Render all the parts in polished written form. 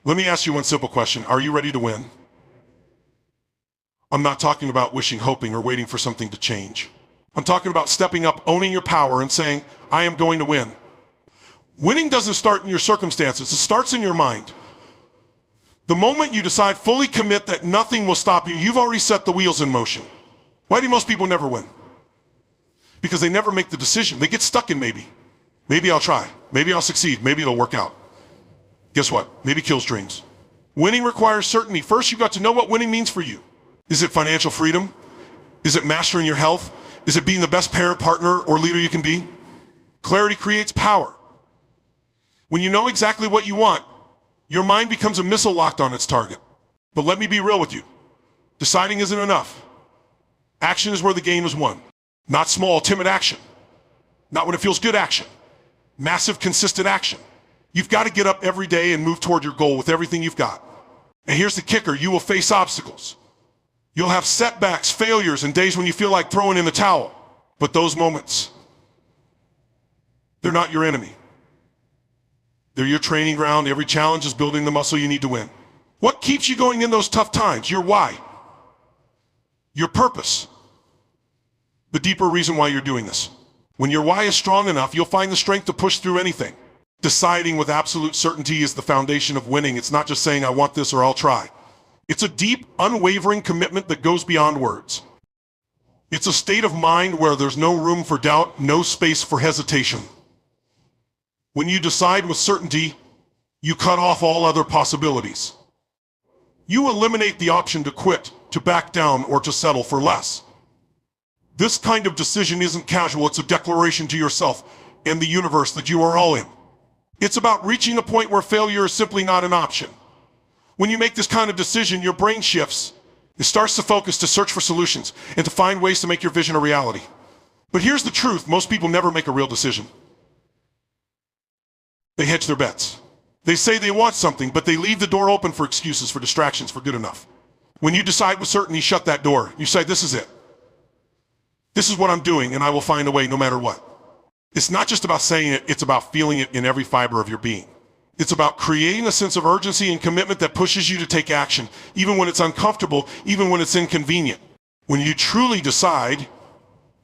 Let me ask you one simple question. Are you ready to win? I'm not talking about wishing, hoping, or waiting for something to change. I'm talking about stepping up, owning your power, and saying, I am going to win. Winning doesn't start in your circumstances. It starts in your mind. The moment you decide, fully commit that nothing will stop you, you've already set the wheels in motion. Why do most people never win? Because they never make the decision. They get stuck in maybe. Maybe I'll try. Maybe I'll succeed. Maybe it'll work out. Guess what? Maybe kills dreams. Winning requires certainty. First, you've got to know what winning means for you. Is it financial freedom? Is it mastering your health? Is it being the best parent, partner, or leader you can be? Clarity creates power. When you know exactly what you want, your mind becomes a missile locked on its target. But let me be real with you. Deciding isn't enough. Action is where the game is won. Not small, timid action. Not when it feels good action. Massive, consistent action. You've got to get up every day and move toward your goal with everything you've got. And here's the kicker. You will face obstacles. You'll have setbacks, failures, and days when you feel like throwing in the towel. But those moments, they're not your enemy. They're your training ground. Every challenge is building the muscle you need to win. What keeps you going in those tough times? Your why. Your purpose. The deeper reason why you're doing this. When your why is strong enough, you'll find the strength to push through anything. Deciding with absolute certainty is the foundation of winning. It's not just saying, I want this or I'll try. It's a deep, unwavering commitment that goes beyond words. It's a state of mind where there's no room for doubt, no space for hesitation. When you decide with certainty, you cut off all other possibilities. You eliminate the option to quit, to back down, or to settle for less. This kind of decision isn't casual. It's a declaration to yourself and the universe that you are all in. It's about reaching a point where failure is simply not an option. When you make this kind of decision, your brain shifts. It starts to focus, to search for solutions, and to find ways to make your vision a reality. But here's the truth. Most people never make a real decision. They hedge their bets. They say they want something, but they leave the door open for excuses, for distractions, for good enough. When you decide with certainty, shut that door. You say, this is it. This is what I'm doing, and I will find a way no matter what. It's not just about saying it, it's about feeling it in every fiber of your being. It's about creating a sense of urgency and commitment that pushes you to take action, even when it's uncomfortable, even when it's inconvenient. When you truly decide,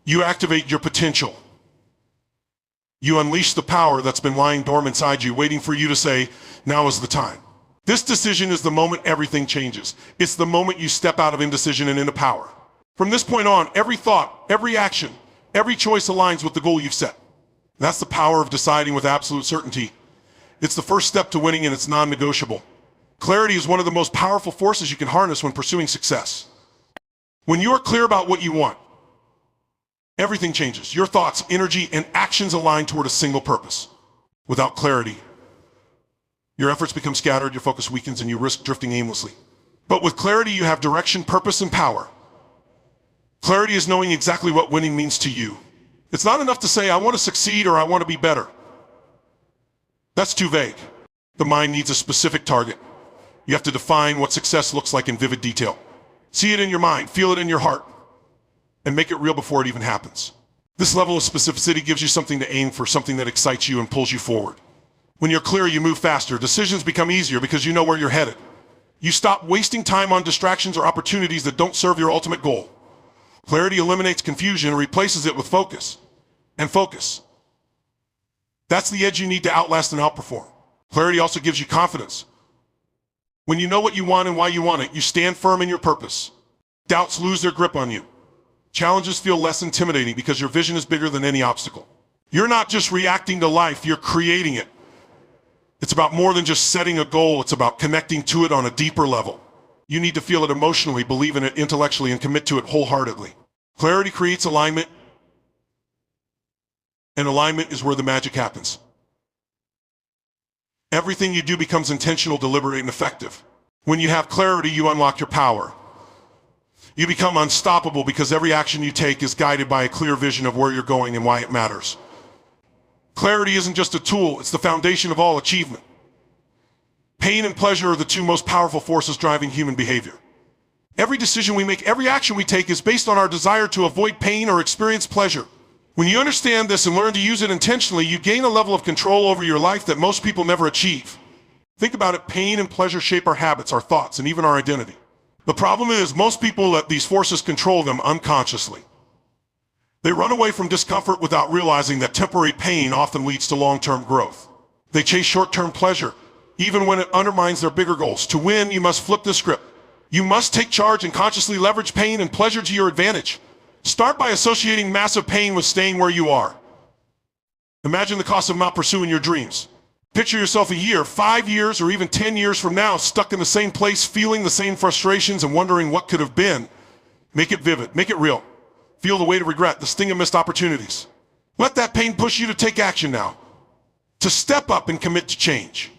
you activate your potential. You unleash the power that's been lying dormant inside you, waiting for you to say, now is the time. This decision is the moment everything changes. It's the moment you step out of indecision and into power. From this point on, every thought, every action, every choice aligns with the goal you've set. That's the power of deciding with absolute certainty. It's the first step to winning, and it's non-negotiable. Clarity is one of the most powerful forces you can harness when pursuing success. When you are clear about what you want, everything changes. Your thoughts, energy, and actions align toward a single purpose. Without clarity, your efforts become scattered, your focus weakens, and you risk drifting aimlessly. But with clarity, you have direction, purpose, and power. Clarity is knowing exactly what winning means to you. It's not enough to say, I want to succeed or I want to be better. That's too vague. The mind needs a specific target. You have to define what success looks like in vivid detail. See it in your mind, feel it in your heart, and make it real before it even happens. This level of specificity gives you something to aim for, something that excites you and pulls you forward. When you're clear, you move faster. Decisions become easier because you know where you're headed. You stop wasting time on distractions or opportunities that don't serve your ultimate goal. Clarity eliminates confusion and replaces it with focus. And focus. That's the edge you need to outlast and outperform. Clarity also gives you confidence. When you know what you want and why you want it, you stand firm in your purpose. Doubts lose their grip on you. Challenges feel less intimidating because your vision is bigger than any obstacle. You're not just reacting to life, you're creating it. It's about more than just setting a goal, it's about connecting to it on a deeper level. You need to feel it emotionally, believe in it intellectually, and commit to it wholeheartedly. Clarity creates alignment, and alignment is where the magic happens. Everything you do becomes intentional, deliberate, and effective. When you have clarity, you unlock your power. You become unstoppable because every action you take is guided by a clear vision of where you're going and why it matters. Clarity isn't just a tool, it's the foundation of all achievement. Pain and pleasure are the two most powerful forces driving human behavior. Every decision we make, every action we take is based on our desire to avoid pain or experience pleasure. When you understand this and learn to use it intentionally, you gain a level of control over your life that most people never achieve. Think about it, pain and pleasure shape our habits, our thoughts, and even our identity. The problem is most people let these forces control them unconsciously. They run away from discomfort without realizing that temporary pain often leads to long-term growth. They chase short-term pleasure, even when it undermines their bigger goals. To win, you must flip the script. You must take charge and consciously leverage pain and pleasure to your advantage. Start by associating massive pain with staying where you are. Imagine the cost of not pursuing your dreams. Picture yourself a year, 5 years, or even 10 years from now, stuck in the same place, feeling the same frustrations and wondering what could have been. Make it vivid, make it real. Feel the weight of regret, the sting of missed opportunities. Let that pain push you to take action now, to step up and commit to change.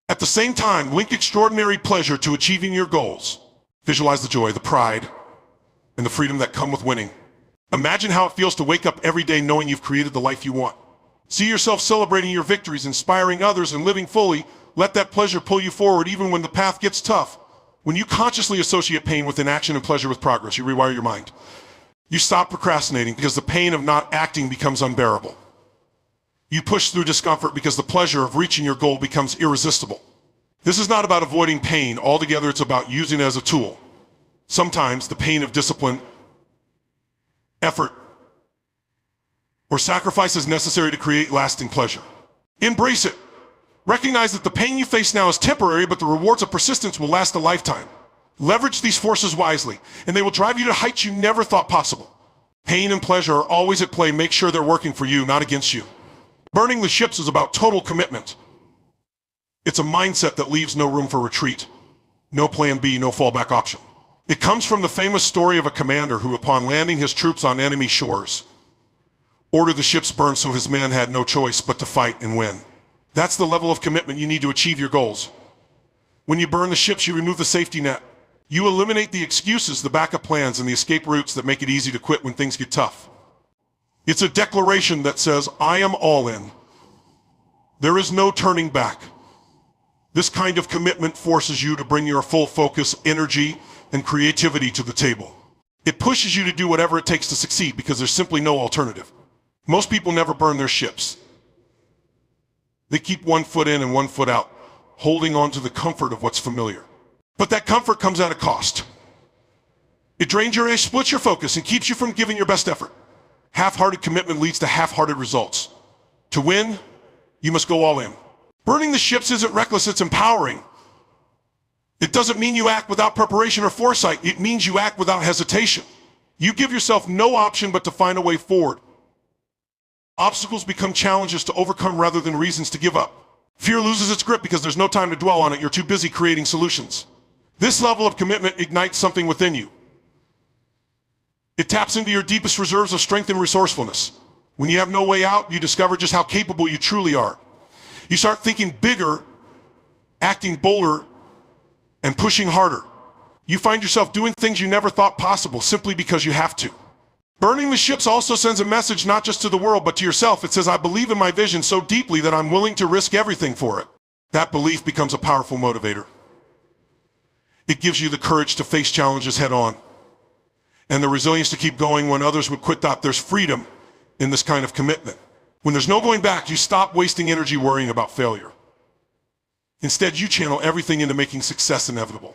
At the same time, link extraordinary pleasure to achieving your goals. Visualize the joy, the pride, and the freedom that come with winning. Imagine how it feels to wake up every day knowing you've created the life you want. See yourself celebrating your victories, inspiring others, and living fully. Let that pleasure pull you forward even when the path gets tough. When you consciously associate pain with inaction and pleasure with progress, you rewire your mind. You stop procrastinating because the pain of not acting becomes unbearable. You push through discomfort because the pleasure of reaching your goal becomes irresistible. This is not about avoiding pain altogether, it's about using it as a tool. Sometimes the pain of discipline, effort, or sacrifice is necessary to create lasting pleasure. Embrace it. Recognize that the pain you face now is temporary, but the rewards of persistence will last a lifetime. Leverage these forces wisely, and they will drive you to heights you never thought possible. Pain and pleasure are always at play. Make sure they're working for you, not against you. Burning the ships is about total commitment. It's a mindset that leaves no room for retreat. No plan B, no fallback option. It comes from the famous story of a commander who, upon landing his troops on enemy shores, ordered the ships burned so his men had no choice but to fight and win. That's the level of commitment you need to achieve your goals. When you burn the ships, you remove the safety net. You eliminate the excuses, the backup plans, and the escape routes that make it easy to quit when things get tough. It's a declaration that says, I am all in. There is no turning back. This kind of commitment forces you to bring your full focus, energy, and creativity to the table. It pushes you to do whatever it takes to succeed because there's simply no alternative. Most people never burn their ships. They keep one foot in and one foot out, holding on to the comfort of what's familiar. But that comfort comes at a cost. It drains your edge, splits your focus, and keeps you from giving your best effort. Half-hearted commitment leads to half-hearted results. To win, you must go all in. Burning the ships isn't reckless, it's empowering. It doesn't mean you act without preparation or foresight. It means you act without hesitation. You give yourself no option but to find a way forward. Obstacles become challenges to overcome rather than reasons to give up. Fear loses its grip because there's no time to dwell on it. You're too busy creating solutions. This level of commitment ignites something within you. It taps into your deepest reserves of strength and resourcefulness. When you have no way out, you discover just how capable you truly are. You start thinking bigger, acting bolder, and pushing harder. You find yourself doing things you never thought possible simply because you have to. Burning the ships also sends a message not just to the world, but to yourself. It says, I believe in my vision so deeply that I'm willing to risk everything for it. That belief becomes a powerful motivator. It gives you the courage to face challenges head on, and the resilience to keep going when others would quit. There's freedom in this kind of commitment. When there's no going back, you stop wasting energy worrying about failure. Instead, you channel everything into making success inevitable.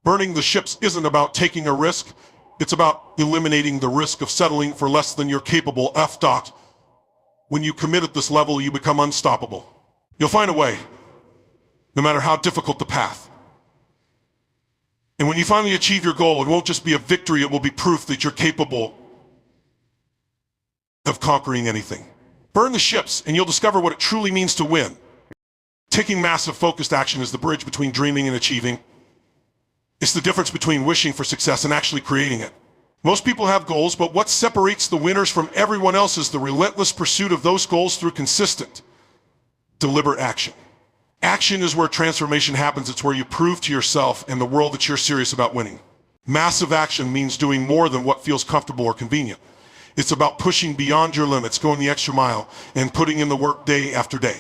Burning the ships isn't about taking a risk. It's about eliminating the risk of settling for less than you're capable. When you commit at this level, you become unstoppable. You'll find a way, no matter how difficult the path. And when you finally achieve your goal, it won't just be a victory, it will be proof that you're capable of conquering anything. Burn the ships, and you'll discover what it truly means to win. Taking massive focused action is the bridge between dreaming and achieving. It's the difference between wishing for success and actually creating it. Most people have goals, but what separates the winners from everyone else is the relentless pursuit of those goals through consistent, deliberate action. Action is where transformation happens. It's where you prove to yourself and the world that you're serious about winning. Massive action means doing more than what feels comfortable or convenient. It's about pushing beyond your limits, going the extra mile, and putting in the work day after day.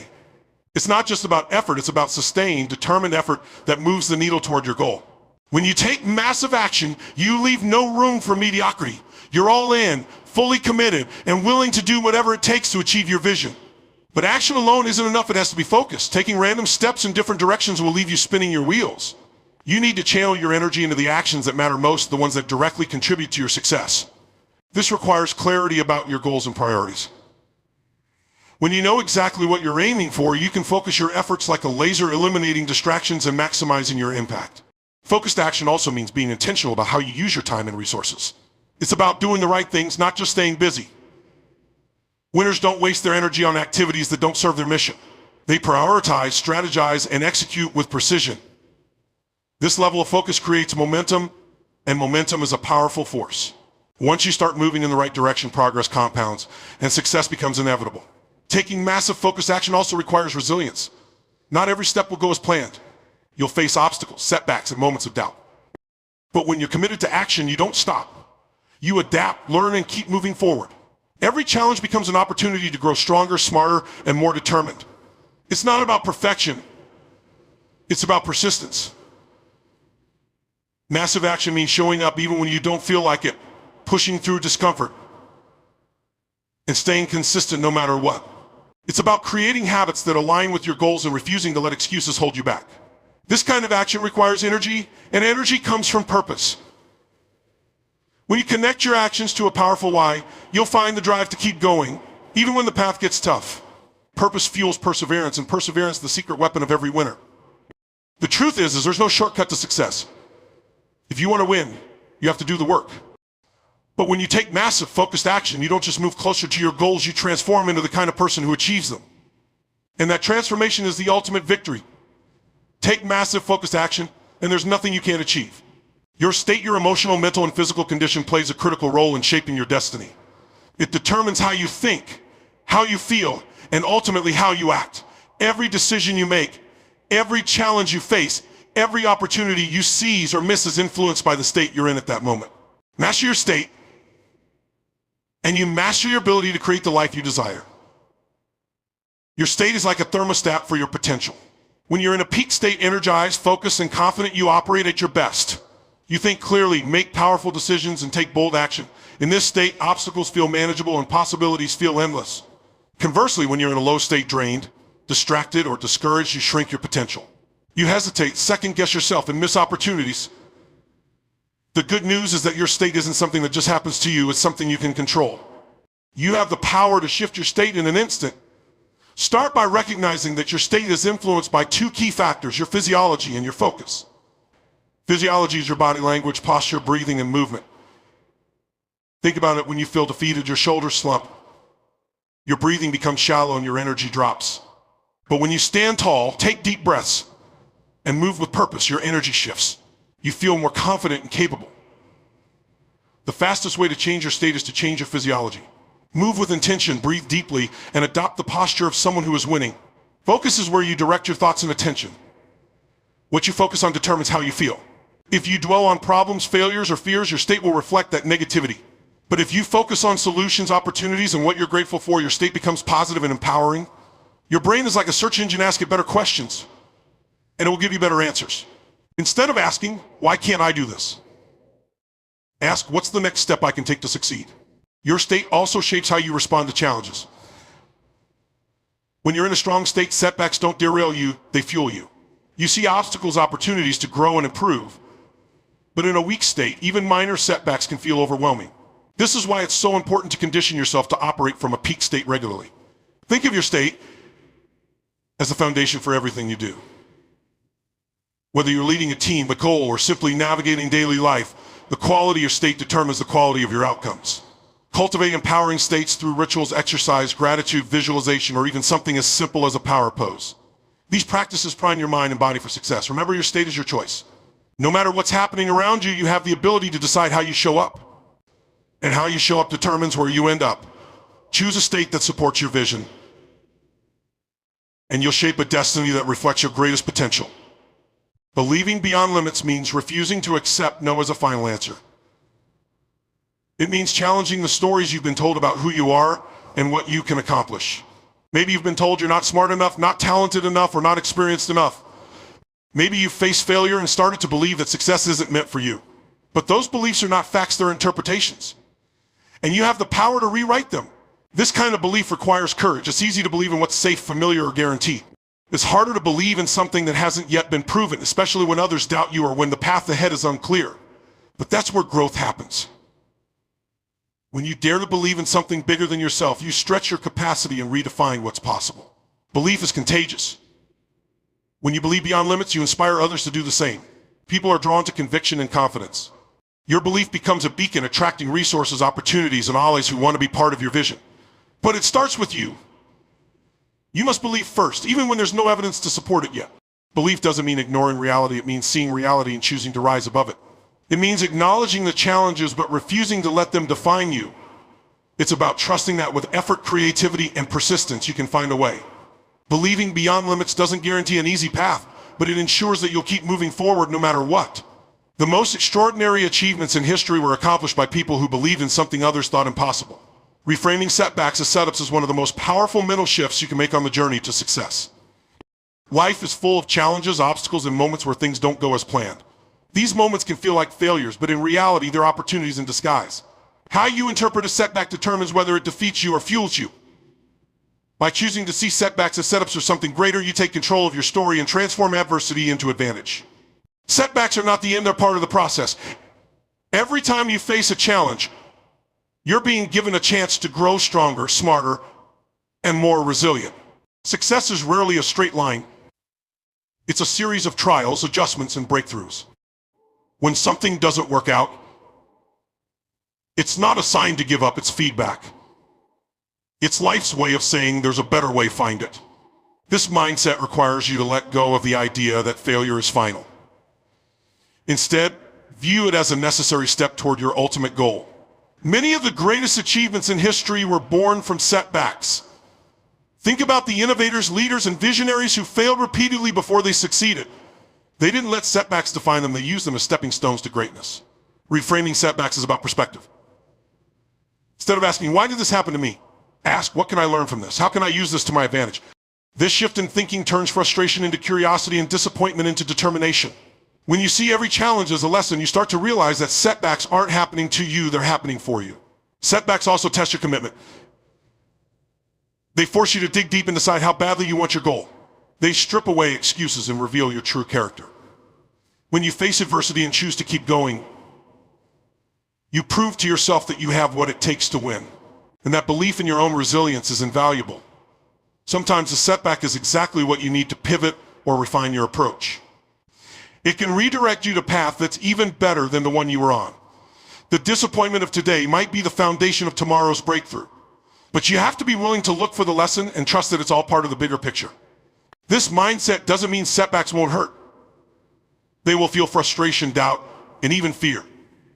It's not just about effort, it's about sustained, determined effort that moves the needle toward your goal. When you take massive action, you leave no room for mediocrity. You're all in, fully committed, and willing to do whatever it takes to achieve your vision. But action alone isn't enough. It has to be focused. Taking random steps in different directions will leave you spinning your wheels. You need to channel your energy into the actions that matter most, the ones that directly contribute to your success. This requires clarity about your goals and priorities. When you know exactly what you're aiming for, you can focus your efforts like a laser, eliminating distractions and maximizing your impact. Focused action also means being intentional about how you use your time and resources. It's about doing the right things, not just staying busy. Winners don't waste their energy on activities that don't serve their mission. They prioritize, strategize, and execute with precision. This level of focus creates momentum, and momentum is a powerful force. Once you start moving in the right direction, progress compounds, and success becomes inevitable. Taking massive focused action also requires resilience. Not every step will go as planned. You'll face obstacles, setbacks, and moments of doubt. But when you're committed to action, you don't stop. You adapt, learn, and keep moving forward. Every challenge becomes an opportunity to grow stronger, smarter, and more determined. It's not about perfection. It's about persistence. Massive action means showing up even when you don't feel like it, pushing through discomfort, and staying consistent no matter what. It's about creating habits that align with your goals and refusing to let excuses hold you back. This kind of action requires energy, and energy comes from purpose. When you connect your actions to a powerful why, you'll find the drive to keep going, even when the path gets tough. Purpose fuels perseverance, and perseverance is the secret weapon of every winner. The truth is there's no shortcut to success. If you want to win, you have to do the work. But when you take massive, focused action, you don't just move closer to your goals, you transform into the kind of person who achieves them. And that transformation is the ultimate victory. Take massive, focused action, and there's nothing you can't achieve. Your state, your emotional, mental, and physical condition plays a critical role in shaping your destiny. It determines how you think, how you feel, and ultimately how you act. Every decision you make, every challenge you face, every opportunity you seize or miss is influenced by the state you're in at that moment. Master your state, and you master your ability to create the life you desire. Your state is like a thermostat for your potential. When you're in a peak state, energized, focused, and confident, you operate at your best. You think clearly, make powerful decisions, and take bold action. In this state, obstacles feel manageable and possibilities feel endless. Conversely, when you're in a low state, drained, distracted, or discouraged, you shrink your potential. You hesitate, second-guess yourself, and miss opportunities. The good news is that your state isn't something that just happens to you, it's something you can control. You have the power to shift your state in an instant. Start by recognizing that your state is influenced by two key factors, your physiology and your focus. Physiology is your body language, posture, breathing, and movement. Think about it when you feel defeated, your shoulders slump. Your breathing becomes shallow and your energy drops. But when you stand tall, take deep breaths, and move with purpose, your energy shifts. You feel more confident and capable. The fastest way to change your state is to change your physiology. Move with intention, breathe deeply, and adopt the posture of someone who is winning. Focus is where you direct your thoughts and attention. What you focus on determines how you feel. If you dwell on problems, failures, or fears, your state will reflect that negativity. But if you focus on solutions, opportunities, and what you're grateful for, your state becomes positive and empowering. Your brain is like a search engine. Ask it better questions, and it will give you better answers. Instead of asking, why can't I do this? Ask, what's the next step I can take to succeed? Your state also shapes how you respond to challenges. When you're in a strong state, setbacks don't derail you, they fuel you. You see obstacles, opportunities to grow and improve. But in a weak state, even minor setbacks can feel overwhelming. This is why it's so important to condition yourself to operate from a peak state regularly. Think of your state as the foundation for everything you do. Whether you're leading a team, a goal, or simply navigating daily life, the quality of your state determines the quality of your outcomes. Cultivate empowering states through rituals, exercise, gratitude, visualization, or even something as simple as a power pose. These practices prime your mind and body for success. Remember, your state is your choice. No matter what's happening around you, you have the ability to decide how you show up. And how you show up determines where you end up. Choose a state that supports your vision, and you'll shape a destiny that reflects your greatest potential. Believing beyond limits means refusing to accept no as a final answer. It means challenging the stories you've been told about who you are and what you can accomplish. Maybe you've been told you're not smart enough, not talented enough, or not experienced enough. Maybe you've faced failure and started to believe that success isn't meant for you. But those beliefs are not facts, they're interpretations. And you have the power to rewrite them. This kind of belief requires courage. It's easy to believe in what's safe, familiar, or guaranteed. It's harder to believe in something that hasn't yet been proven, especially when others doubt you or when the path ahead is unclear. But that's where growth happens. When you dare to believe in something bigger than yourself, you stretch your capacity and redefine what's possible. Belief is contagious. When you believe beyond limits, you inspire others to do the same. People are drawn to conviction and confidence. Your belief becomes a beacon, attracting resources, opportunities, and allies who want to be part of your vision. But it starts with you. You must believe first, even when there's no evidence to support it yet. Belief doesn't mean ignoring reality. It means seeing reality and choosing to rise above it. It means acknowledging the challenges but refusing to let them define you. It's about trusting that with effort, creativity, and persistence, you can find a way. Believing beyond limits doesn't guarantee an easy path, but it ensures that you'll keep moving forward no matter what. The most extraordinary achievements in history were accomplished by people who believed in something others thought impossible. Reframing setbacks as setups is one of the most powerful mental shifts you can make on the journey to success. Life is full of challenges, obstacles, and moments where things don't go as planned. These moments can feel like failures, but in reality, they're opportunities in disguise. How you interpret a setback determines whether it defeats you or fuels you. By choosing to see setbacks as setups for something greater, you take control of your story and transform adversity into advantage. Setbacks are not the end, they're part of the process. Every time you face a challenge, you're being given a chance to grow stronger, smarter, and more resilient. Success is rarely a straight line. It's a series of trials, adjustments, and breakthroughs. When something doesn't work out, it's not a sign to give up, it's feedback. It's life's way of saying there's a better way, find it. This mindset requires you to let go of the idea that failure is final. Instead, view it as a necessary step toward your ultimate goal. Many of the greatest achievements in history were born from setbacks. Think about the innovators, leaders, and visionaries who failed repeatedly before they succeeded. They didn't let setbacks define them, they used them as stepping stones to greatness. Reframing setbacks is about perspective. Instead of asking, why did this happen to me? Ask, what can I learn from this? How can I use this to my advantage? This shift in thinking turns frustration into curiosity and disappointment into determination. When you see every challenge as a lesson, you start to realize that setbacks aren't happening to you, they're happening for you. Setbacks also test your commitment. They force you to dig deep and decide how badly you want your goal. They strip away excuses and reveal your true character. When you face adversity and choose to keep going, you prove to yourself that you have what it takes to win. And that belief in your own resilience is invaluable. Sometimes a setback is exactly what you need to pivot or refine your approach. It can redirect you to a path that's even better than the one you were on. The disappointment of today might be the foundation of tomorrow's breakthrough. But you have to be willing to look for the lesson and trust that it's all part of the bigger picture. This mindset doesn't mean setbacks won't hurt. They will feel frustration, doubt, and even fear.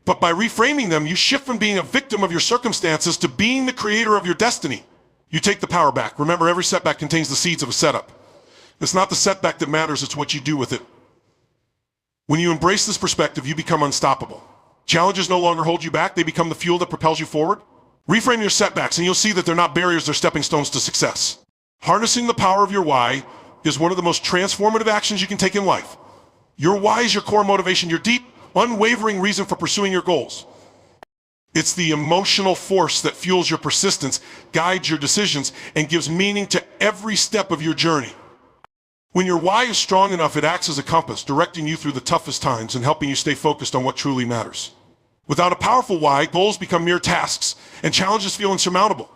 But by reframing them, you shift from being a victim of your circumstances to being the creator of your destiny. You take the power back. Remember, every setback contains the seeds of a setup. It's not the setback that matters, it's what you do with it. When you embrace this perspective, you become unstoppable. Challenges no longer hold you back, they become the fuel that propels you forward. Reframe your setbacks and you'll see that they're not barriers, they're stepping stones to success. Harnessing the power of your why is one of the most transformative actions you can take in life. Your why is your core motivation, your deep, unwavering reason for pursuing your goals. It's the emotional force that fuels your persistence, guides your decisions, and gives meaning to every step of your journey. When your why is strong enough, it acts as a compass, directing you through the toughest times and helping you stay focused on what truly matters. Without a powerful why, goals become mere tasks and challenges feel insurmountable.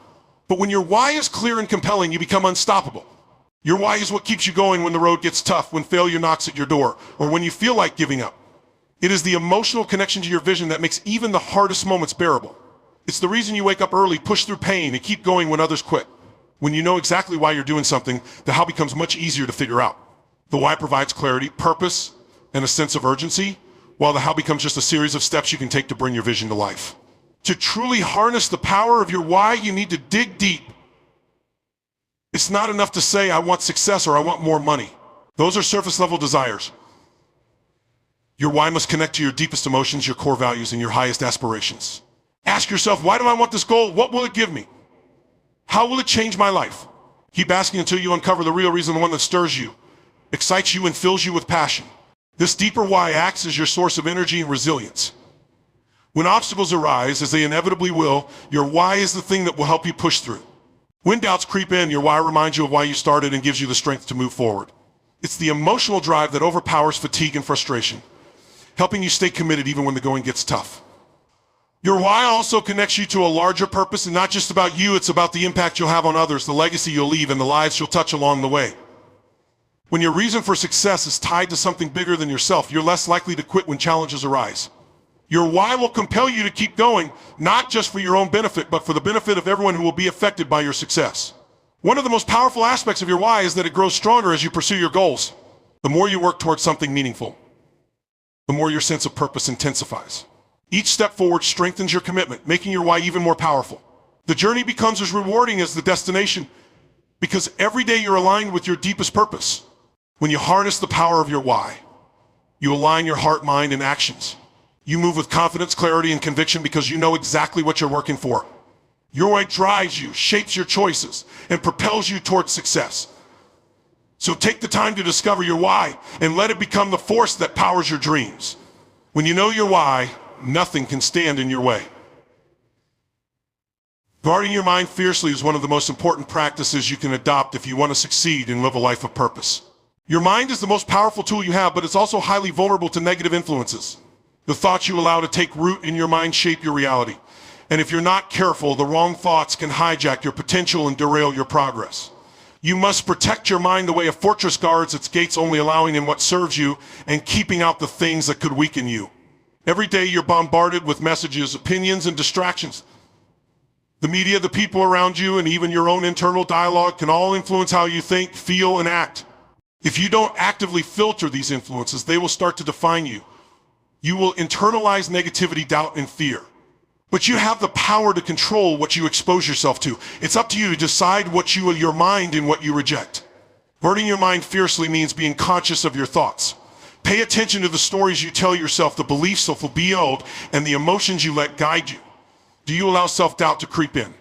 But when your why is clear and compelling, you become unstoppable. Your why is what keeps you going when the road gets tough, when failure knocks at your door, or when you feel like giving up. It is the emotional connection to your vision that makes even the hardest moments bearable. It's the reason you wake up early, push through pain, and keep going when others quit. When you know exactly why you're doing something, the how becomes much easier to figure out. The why provides clarity, purpose, and a sense of urgency, while the how becomes just a series of steps you can take to bring your vision to life. To truly harness the power of your why, you need to dig deep. It's not enough to say, I want success or I want more money. Those are surface level desires. Your why must connect to your deepest emotions, your core values, and your highest aspirations. Ask yourself, why do I want this goal? What will it give me? How will it change my life? Keep asking until you uncover the real reason, the one that stirs you, excites you, and fills you with passion. This deeper why acts as your source of energy and resilience. When obstacles arise, as they inevitably will, your why is the thing that will help you push through. When doubts creep in, your why reminds you of why you started and gives you the strength to move forward. It's the emotional drive that overpowers fatigue and frustration, helping you stay committed even when the going gets tough. Your why also connects you to a larger purpose, and not just about you, it's about the impact you'll have on others, the legacy you'll leave, and the lives you'll touch along the way. When your reason for success is tied to something bigger than yourself, you're less likely to quit when challenges arise. Your why will compel you to keep going, not just for your own benefit, but for the benefit of everyone who will be affected by your success. One of the most powerful aspects of your why is that it grows stronger as you pursue your goals. The more you work towards something meaningful, the more your sense of purpose intensifies. Each step forward strengthens your commitment, making your why even more powerful. The journey becomes as rewarding as the destination, because every day you're aligned with your deepest purpose. When you harness the power of your why, you align your heart, mind, and actions. You move with confidence, clarity, and conviction because you know exactly what you're working for. Your why drives you, shapes your choices, and propels you towards success. So take the time to discover your why and let it become the force that powers your dreams. When you know your why, nothing can stand in your way. Guarding your mind fiercely is one of the most important practices you can adopt if you want to succeed and live a life of purpose. Your mind is the most powerful tool you have, but it's also highly vulnerable to negative influences. The thoughts you allow to take root in your mind shape your reality. And if you're not careful, the wrong thoughts can hijack your potential and derail your progress. You must protect your mind the way a fortress guards its gates, only allowing in what serves you and keeping out the things that could weaken you. Every day you're bombarded with messages, opinions, and distractions. The media, the people around you, and even your own internal dialogue can all influence how you think, feel, and act. If you don't actively filter these influences, they will start to define you. You will internalize negativity, doubt, and fear. But you have the power to control what you expose yourself to. It's up to you to decide what your mind and what you reject. Guarding your mind fiercely means being conscious of your thoughts. Pay attention to the stories you tell yourself, the beliefs that will be held, and the emotions you let guide you. Do you allow self-doubt to creep in?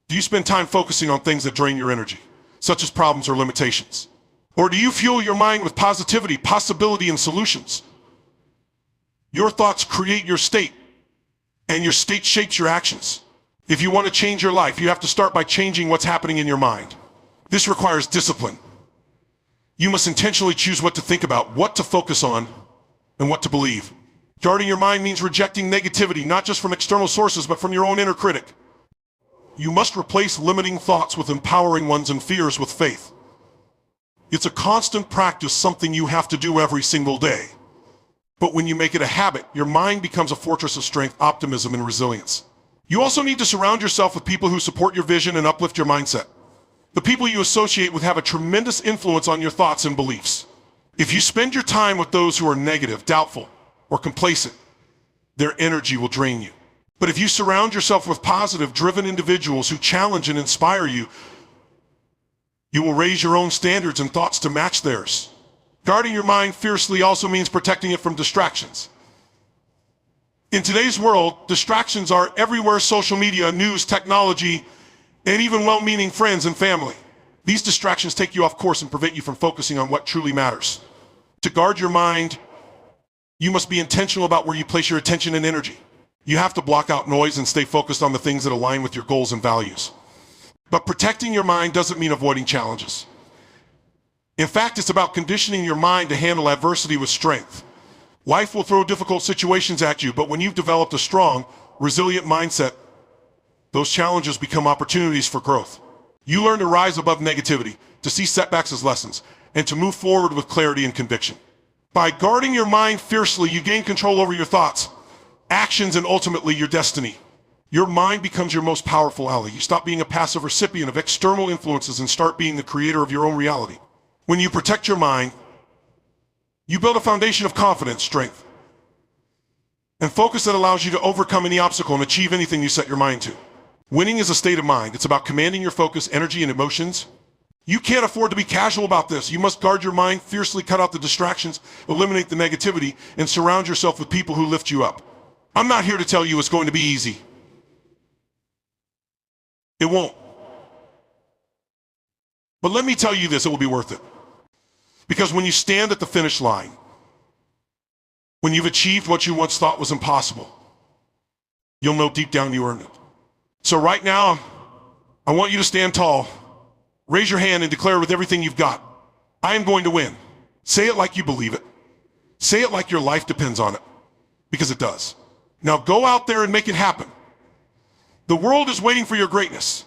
Do you spend time focusing on things that drain your energy, such as problems or limitations? Or do you fuel your mind with positivity, possibility, and solutions? Your thoughts create your state, and your state shapes your actions. If you want to change your life, you have to start by changing what's happening in your mind. This requires discipline. You must intentionally choose what to think about, what to focus on, and what to believe. Guarding your mind means rejecting negativity, not just from external sources, but from your own inner critic. You must replace limiting thoughts with empowering ones and fears with faith. It's a constant practice, something you have to do every single day. But when you make it a habit, your mind becomes a fortress of strength, optimism, and resilience. You also need to surround yourself with people who support your vision and uplift your mindset. The people you associate with have a tremendous influence on your thoughts and beliefs. If you spend your time with those who are negative, doubtful, or complacent, their energy will drain you. But if you surround yourself with positive, driven individuals who challenge and inspire you, you will raise your own standards and thoughts to match theirs. Guarding your mind fiercely also means protecting it from distractions. In today's world, distractions are everywhere: social media, news, technology, and even well-meaning friends and family. These distractions take you off course and prevent you from focusing on what truly matters. To guard your mind, you must be intentional about where you place your attention and energy. You have to block out noise and stay focused on the things that align with your goals and values. But protecting your mind doesn't mean avoiding challenges. In fact, it's about conditioning your mind to handle adversity with strength. Life will throw difficult situations at you, but when you've developed a strong, resilient mindset, those challenges become opportunities for growth. You learn to rise above negativity, to see setbacks as lessons, and to move forward with clarity and conviction. By guarding your mind fiercely, you gain control over your thoughts, actions, and ultimately your destiny. Your mind becomes your most powerful ally. You stop being a passive recipient of external influences and start being the creator of your own reality. When you protect your mind, you build a foundation of confidence, strength, and focus that allows you to overcome any obstacle and achieve anything you set your mind to. Winning is a state of mind. It's about commanding your focus, energy, and emotions. You can't afford to be casual about this. You must guard your mind, fiercely cut out the distractions, eliminate the negativity, and surround yourself with people who lift you up. I'm not here to tell you it's going to be easy. It won't. But let me tell you this, it will be worth it. Because when you stand at the finish line, when you've achieved what you once thought was impossible, you'll know deep down you earned it. So right now, I want you to stand tall. Raise your hand and declare with everything you've got, I am going to win. Say it like you believe it. Say it like your life depends on it, because it does. Now go out there and make it happen. The world is waiting for your greatness.